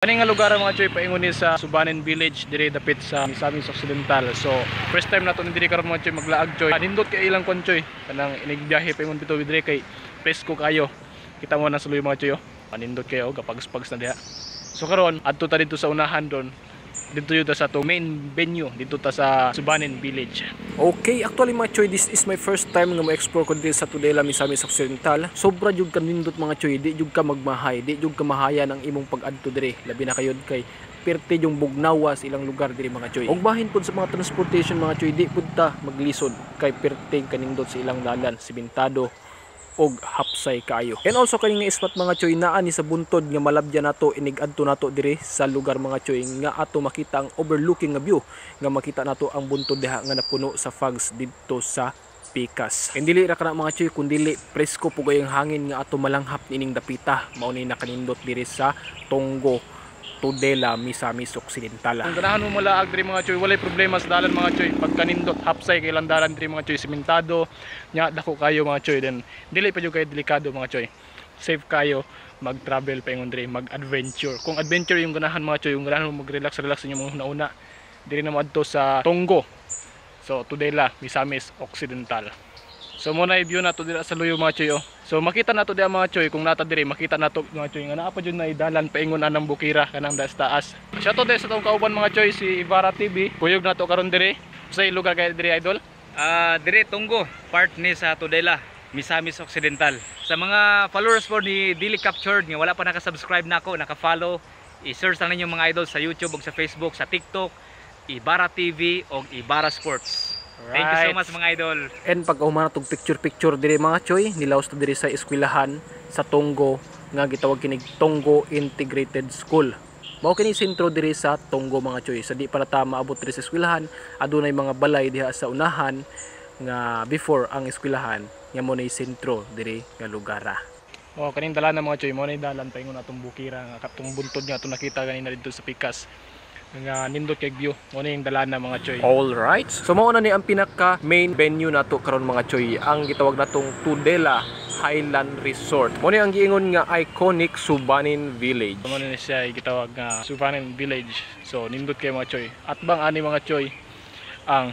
Kani nga lugar mga choy paingon ni sa Subanen Village dire dapit sa Misamis Occidental. So first time nato ni dire karon mga choy maglaag choy. Nindot kay ilang kon choy. Kanang inigbiyahe paingon dito dire kay presko kayo. Kita mo na suloy mga choy. Nindot kayo kapag-spags na diha. So karon adto ta dito sa unahan don. Dito yun sa to main venue dito ta sa Subanen Village. Okay, actually mga choy, this is my first time nga mo-explore ko dito sa Tudela, Misamis Occidental. Sobra jud ka nindot mga choy, di jud ka magmahay, di jud ka mahaya ng imong pag-adto dire. Labi na kayod kay perte yung bugnawa sa ilang lugar dire mga choy. Og bahin pud sa mga transportation mga choy, di pud ta maglisod kay perte kanindot sa ilang dalan, simentado og hapsay kaayo. And also kaning spot mga choy naa ni sa buntod nga malabyan nato inig-adto nato dire sa lugar mga choy nga ato makita ang overlooking nga view nga makita nato ang buntod diha nga napuno sa fogs dito sa Pikas. And dili ra kana mga choy kundili presko pug ang hangin nga ato malanghap nining dapita mao ni nakanindot dire sa Tonggo, Tudela, Misamis Occidental. Kung ganahan mo malaag diri mga choy, walay problema sa dalan mga choy. Pagka nindot hapsay kay landaran diri mga choy, simentado nya dako kayo mga choy, then dili pa jud kay delikado mga choy. Safe kayo mag-travel paingon diri, mag-adventure. Kung adventure yung ganahan mga choy, yung ganahan mo mag-relax inyo mga una-una, diri na mo adto sa Tonggo. So Tudela, Misamis Occidental. So muna i-view nato dira sa luyo mga choy. So makita nato diha mga choy, kung nata diri makita nato mga choy nga naa pa jud na idalan paingon anang bukira kanang taas. Shoutout sa tong kauban mga choy si Ibarra TV. Kuyog nato karon diri. Sa lugar kay diri idol? Dire Tonggo, part ni sa Tudela, Misamis Occidental. Sa mga followers po ni Dili Captured nga wala pa naka-subscribe nako, naka-follow, i-search lang ninyo mga idol sa YouTube ug sa Facebook, sa TikTok, Ibarra TV ug Ibarra Sports. Right. Thank you so much mga idol. And pag humana tog picture diri mga choy, nilaos to diri sa eskwelahan sa Tonggo nga gitawag kinig Tonggo Integrated School. Mao kini sentro diri sa Tonggo mga choy. Sa di para ta maabot diri sa eskwelahan, adunay mga balay diha sa unahan nga before ang eskwelahan nga mo nay sentro diri nga lugara. Oh, kaning dalan na mga choy, mo nay dalan paingon atong bukira nga katong buntod nga ato nakita kanina dito sa Pikas. Nga nindot kay view mo na yung dalana mga choy. Alright, so mao na ni ang pinaka main venue nato karon mga choy, ang gitawag natong Tudela Highland Resort. Mo ni ang giingon nga iconic Subanen Village. Mo ni siya gitawag nga Subanen Village. So nindot kay mga choy, at bang ani mga choy ang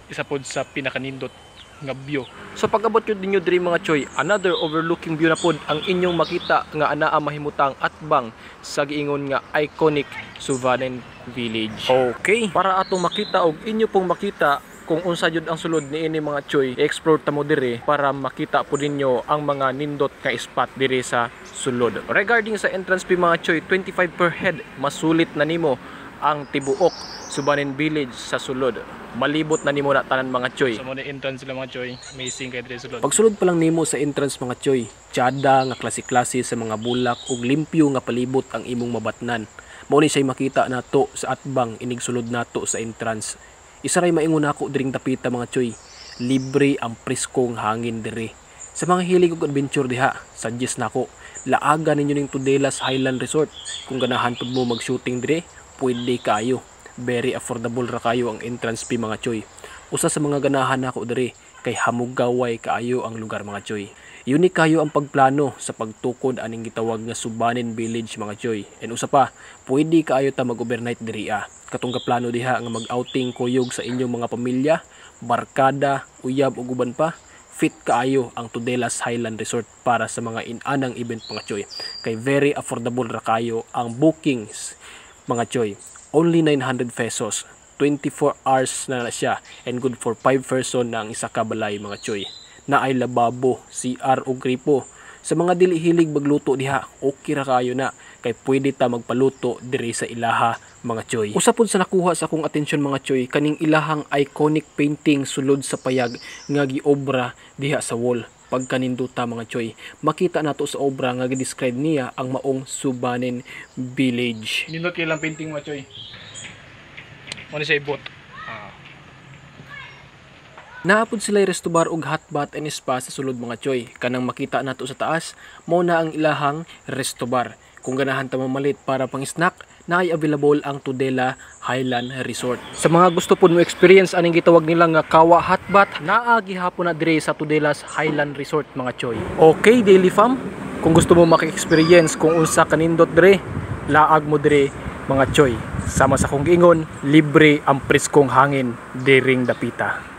isa pod sa pinaka nindot nga view. So pag-abot yun ninyo diri mga choy, another overlooking view na pod ang inyong makita nga anaa mahimutang atbang sa giingon nga iconic Subanen Village. Okay, para atong makita og inyo pong makita kung unsa jud ang sulod niini mga choy, i-explore ta mo diri para makita po ninyo ang mga nindot nga spot diri sa sulod. Regarding sa entrance fee mga choy, 25 per head, masulit na nimo ang tibuok Subanen Village sa sulod. Malibot na nimo na tanan mga choy. So mo ni entrance sila mga choy, amazing kay diri sulod. Pag sulod pa lang nimo sa entrance mga choy, tiada nga klase-klase sa mga bulak ug limpyo nga palibot ang imong mabatnan. Mao ni siya makita nato sa atbang inig sulod nato sa entrance. Isa ray maingon nako diring tapita mga choy, libre ang preskong hangin diri. Sa mga hilig og adventure diha, suggest nako laaga ninyo ning Tudela's Highland Resort. Kung ganahan pud mo mag-shooting diri, pwede kayo. Very affordable ra kayo ang entrance fee mga choy. Usa sa mga ganahan nako diri kay hamugaway kaayo ang lugar mga choy. Unique kayo ang pagplano sa pagtukod aning gitawag nga Subanen Village mga choy. And usa pa, pwede kaayo ta mag-overnight diri katong plano diha nga mag-outing kuyog sa inyong mga pamilya, barkada, uyab ug uban pa. Fit kaayo ang Tudela's Highland Resort para sa mga inanang event mga choy. Kay very affordable ra kayo ang bookings mga choy. Only 900 pesos. 24 hours na siya and good for 5 person na ang isa ka balay mga choy. Na ay lababo, CR o gripo. Sa mga dili hilig magluto diha, okay ra kayo na kay pwede ta magpaluto diri sa ilaha mga choy. Usa pud sa nakuha sa akong atensyon mga choy, kaning ilahang iconic painting sulod sa payag nga giobra diha sa wall. Pagkaninduta mga choy, makita nato sa obra nga gi-describe niya ang maong Subanen Village. Nindot kay lang painting mga choy. Mo ni siya ibot. Naapod sila resto bar og hot bath and spa sa sulod mga choy. Kanang makita nato sa taas, mao na ang ilahang resto bar. Kung ganahan ta mamalit para pang snack, na ay available ang Tudela Highland Resort. Sa mga gusto po mo experience aning gitawag nila nga kawa hot bath, naa gihapon na dire sa Tudela's Highland Resort mga choy. Okay, Daily Fam, kung gusto mo maki-experience kung unsa kanindot dire, laag mo dire mga choy. Sama sa kong giingon, libre ang preskong hangin diring dapita.